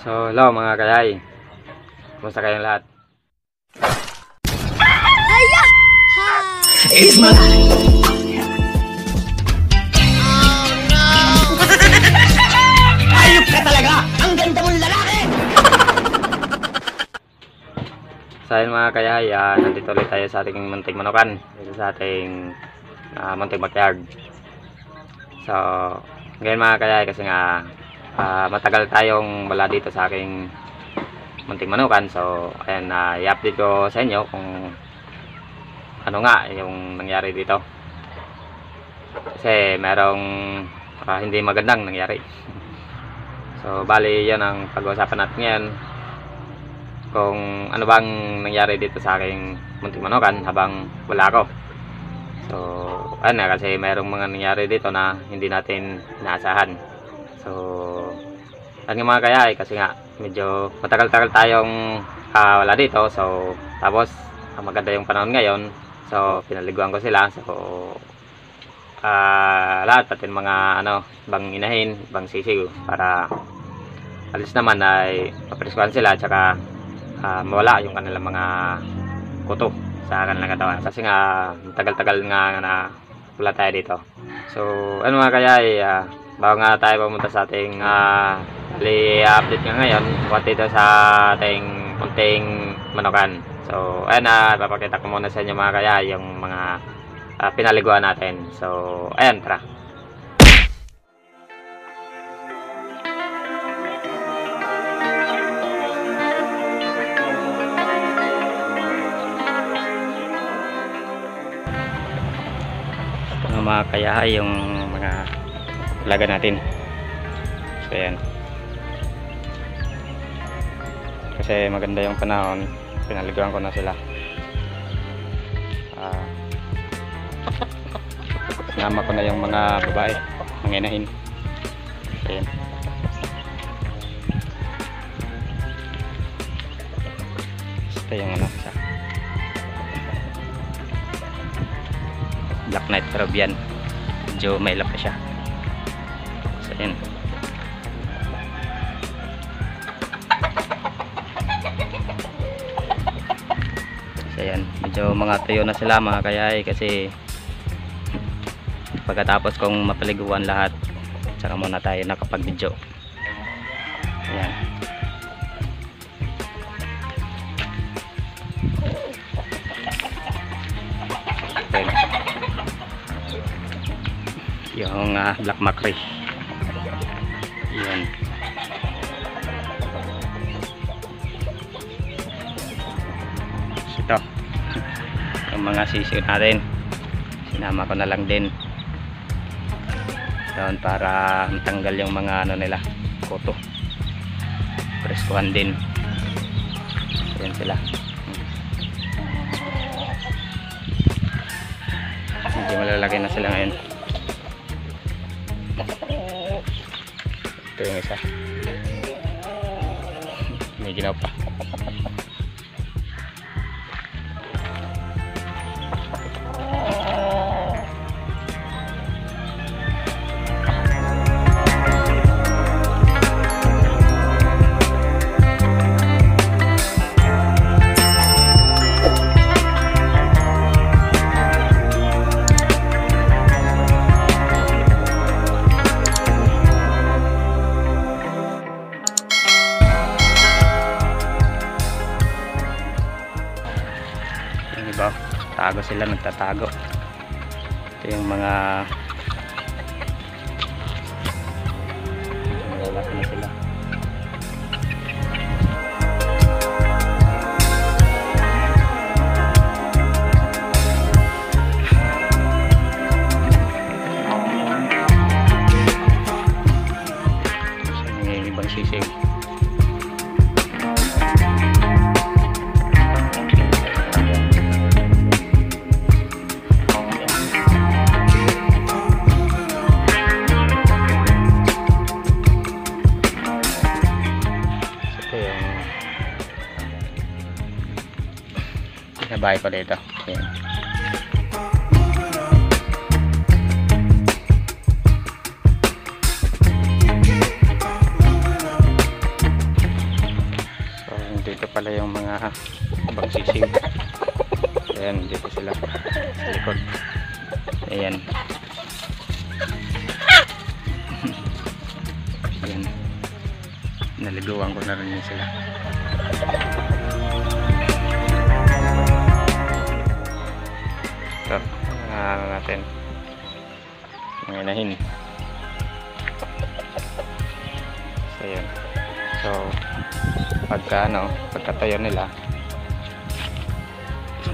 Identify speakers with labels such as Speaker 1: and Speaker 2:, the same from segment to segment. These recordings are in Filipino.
Speaker 1: So, hello mga kayay. Kumusta kayong lahat?
Speaker 2: It's my ayop ka talaga! Ang ganda mong lalaki!
Speaker 1: So, ayun mga kayay, nandito ulit tayo sa ating munting manukan. Dito sa ating munting backyard. So, ngayon mga kayay, kasi nga matagal tayong wala dito sa aking munting manukan. So, ayan, i-update ko sa inyo kung ano nga yung nangyari dito. Kasi merong hindi magandang nangyari. So, bali yan ang pag-uusapan natin ngayon. Kung ano bang nangyari dito sa aking munting manukan habang wala ako. So, ayun na, kasi merong mga nangyari dito na hindi natin inaasahan. So, ayun nga mga kayay, kasi nga medyo matagal-tagal tayong wala dito. So, tapos maganda yung panahon ngayon. So, pinaliguan ko sila. So, lahat pati mga bang inahin, bang sisiw para alis naman ay papreskuhan sila, tsaka mawala yung kanilang mga kuto sa kanilang katawan. Kasi nga tagal-tagal nga na wala tayo dito. So, ano mga kaya bago nga tayo pumunta sa ating update nga ngayon dito sa ating munting manukan. So, ayan papakita ko muna sa inyo mga kaya yung mga pinaliguan natin. So, ayan, tara. Ito nga mga kaya yung mga laga natin. So, ayan. Kasi maganda yung panahon, pinaliguan ko na sila. Sinama ko na yung mga babae, mga inahin. Ayan. Ito yung isa Black Knight Peruvian, medyo may lap pa siya. So ayan. Ayan, medyo mga tuyo na sila mga kayay, kasi pagkatapos kong mapaliguan lahat, saka muna tayo nakapag-video. Ayan. Ayan. Yung black mackerel. Ayan. Ito yung mga sisiw natin, sinama ko na lang din doon para matanggal yung mga nila koto, preskuhan din. Ayan sila, medyo malalaki na sila ngayon. Ito yung isa, may ginaw pa. Diba? Tago sila, nagtatago. Ito yung mga malalaki na sila. Yung ibang sisiw. Bahay ko dito. Ayan. ito pala yung mga bagsisiw. Ayan, dito sila sa likod. Ayan. Ayan. Naliguan ko na rin yun sila. Ito, ano natin. Mga inahin. So, ayan. So, pagkatayo nila,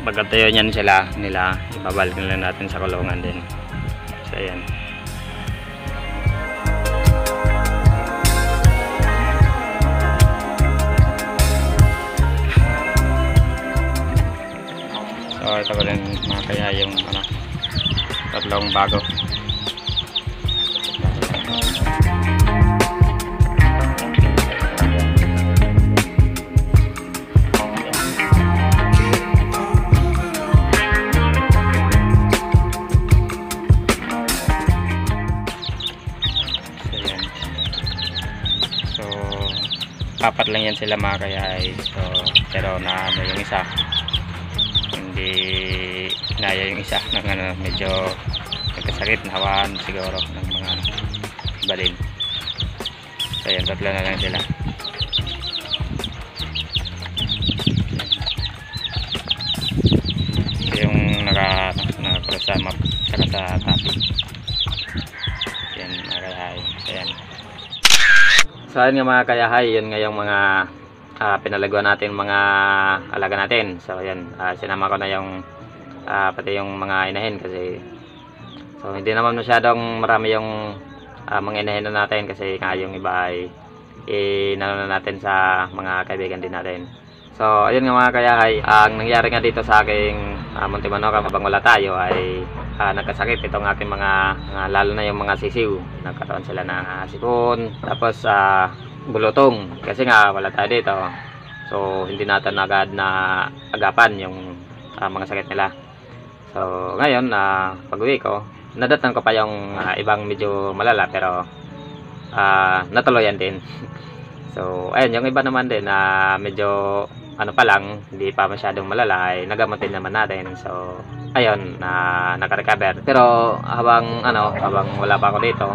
Speaker 1: niyan nila, ibabalik nila natin sa kulungan din. So, ayan. So, ito ko rin mga kaya yung tatlong bago. Apat lang yan sila mga kayay. So, pero na yung isa hindi naya yung isa ng medyo nagkasakit, nahawan siguro ng mga balin. So yan, tatlo na lang sila. Yung naka-cross sa map saka sa topic. Yan mga kayay. Ayan. So ayun nga mga kayahay, yun nga yung mga pinalaguan natin mga alaga natin. So ayan, sinama ko na yung pati yung mga inahin kasi so hindi naman masyadong marami yung mga inahin na natin kasi nga yung iba ay inano na natin sa mga kaibigan din natin. So ayun nga mga kayahay, ang nangyari nga dito sa aking Munting Manoka habang wala tayo ay nagkasakit itong aking mga lalo na yung mga sisiw. Nagkaroon sila ng sipon, tapos bulutong kasi nga wala tayo dito. So hindi natin agad na agapan yung mga sakit nila. So ngayon pag-uwi ko, nadatan ko pa yung ibang medyo malala pero natuloyan din. So ayun, yung iba naman din medyo ano pa lang, hindi pa masyadong malala ay nagamutin naman natin. So ayun, naka-recover. Pero habang wala pa ako dito,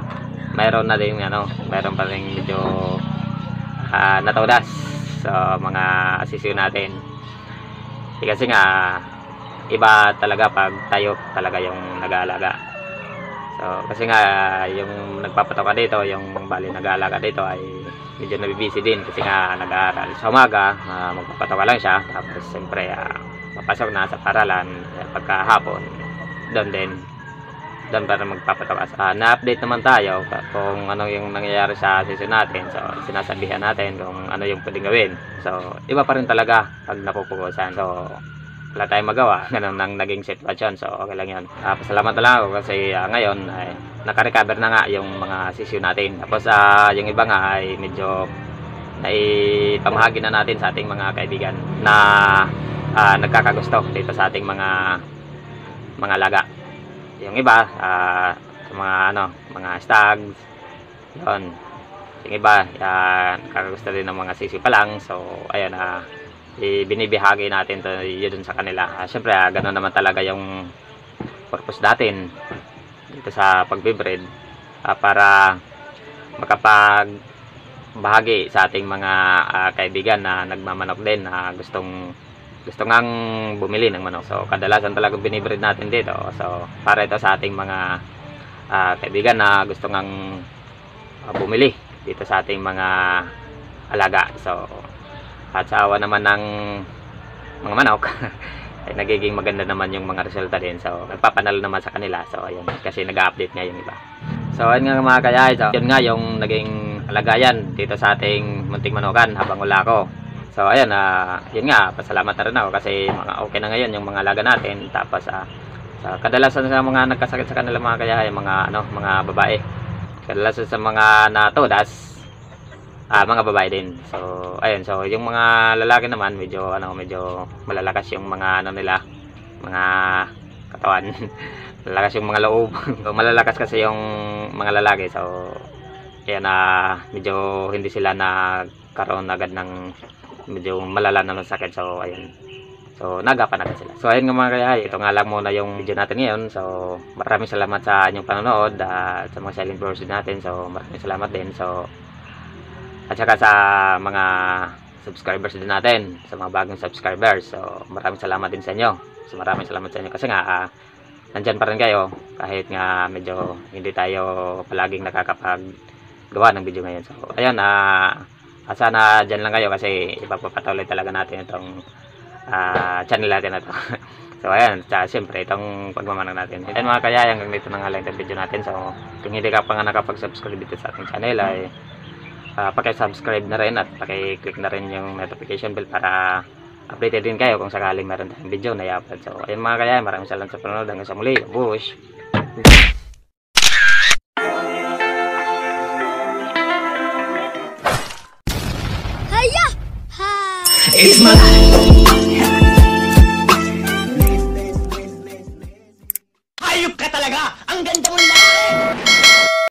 Speaker 1: mayroon na din mayroon pa rin medyo natudas sa mga sisiw natin. Kasi nga iba talaga pag tayo talaga yung nag-aalaga. So kasi nga yung nagpapatok ka dito, yung bali nag-aalaga dito ay medyo nabibisi din kasi nga nag-aaral sa umaga, magpapatok ka lang siya, tapos siyempre papasok na sa paralan pagkahapon doon para magpapatok. Na-update naman tayo kung ano yung nangyayari sa season natin. So sinasabihan natin kung ano yung pwedeng gawin. So iba pa rin talaga pag napupugusan. So wala tayong magawa, ganun nang naging sitwasyon. So okay lang yun. Pasalamat na lang ako kasi ngayon ay naka-recover na nga yung mga sisiw natin. Tapos yung iba nga ay medyo naipamahagi na natin sa ating mga kaibigan na nagkakagusto dito sa ating mga laga. Yung iba sa mga stags yun. Yung iba nagkakagusto din ng mga sisiw pa lang. So ayun, binibihagi natin to yun sa kanila. Siyempre ganoon naman talaga yung purpose natin dito sa pagbibreed, para makapagbahagi sa ating mga kaibigan na nagmamanok din na gusto ngang bumili ng manok. So kadalasan talaga binibreed natin dito. So para ito sa ating mga kaibigan na gusto ngang bumili dito sa ating mga alaga. So at sa awa naman ng mga manok ay nagiging maganda naman yung mga resulta din. So nagpapanalo naman sa kanila. So ayun, kasi nag-update nga yung iba. So ayun nga mga kayay, so yun nga yung naging kalagayan dito sa ating Munting Manokan habang wala ako. So ayun, yun nga, pasalamat na rin ako kasi okay na ngayon yung mga alaga natin. Tapos kadalasan sa mga nagkasakit sa kanila mga kayay, mga babae. Kadalasan sa mga natudas, mga babae din. So ayun, so yung mga lalaki naman medyo malalakas yung mga nila, mga katawan. Malalakas yung mga loob. So, malalakas kasi yung mga lalaki. So ayan, medyo hindi sila nagkaroon agad ng medyo malala na ng sakit. So ayun. So nagapan agad sila. So ayun nga mga kaya, ito nga lang muna yung video natin ngayon. So maraming salamat sa inyong panonood at sa mga silent viewers natin. So maraming salamat din. So at saka sa mga subscribers din natin, sa mga bagong subscribers. So maraming salamat din sa inyo. So maraming salamat sa inyo kasi nga nandyan pa rin kayo kahit nga medyo hindi tayo palaging nakakapaggawa ng video ngayon. So ayun, sana dyan lang kayo kasi ipapapatuloy talaga natin itong channel natin na to. So ayan, siyempre itong pagmamanang natin. Ayan mga kaya, hanggang dito na nga lang itong video natin. So kung hindi ka pa nga nakapag-subscribe dito sa ating channel ay paki-subscribe na rin at paki-click na rin yung notification bell para updated din kayo kung sakaling meron tayong video na i-upload. So ayun mga kaya, maraming salamat sa panonood. Hanggang sa muli. Bush!
Speaker 2: Haya! Ha!
Speaker 3: It's my life.
Speaker 2: Hayop ka talaga! Ang ganda mong lalaki!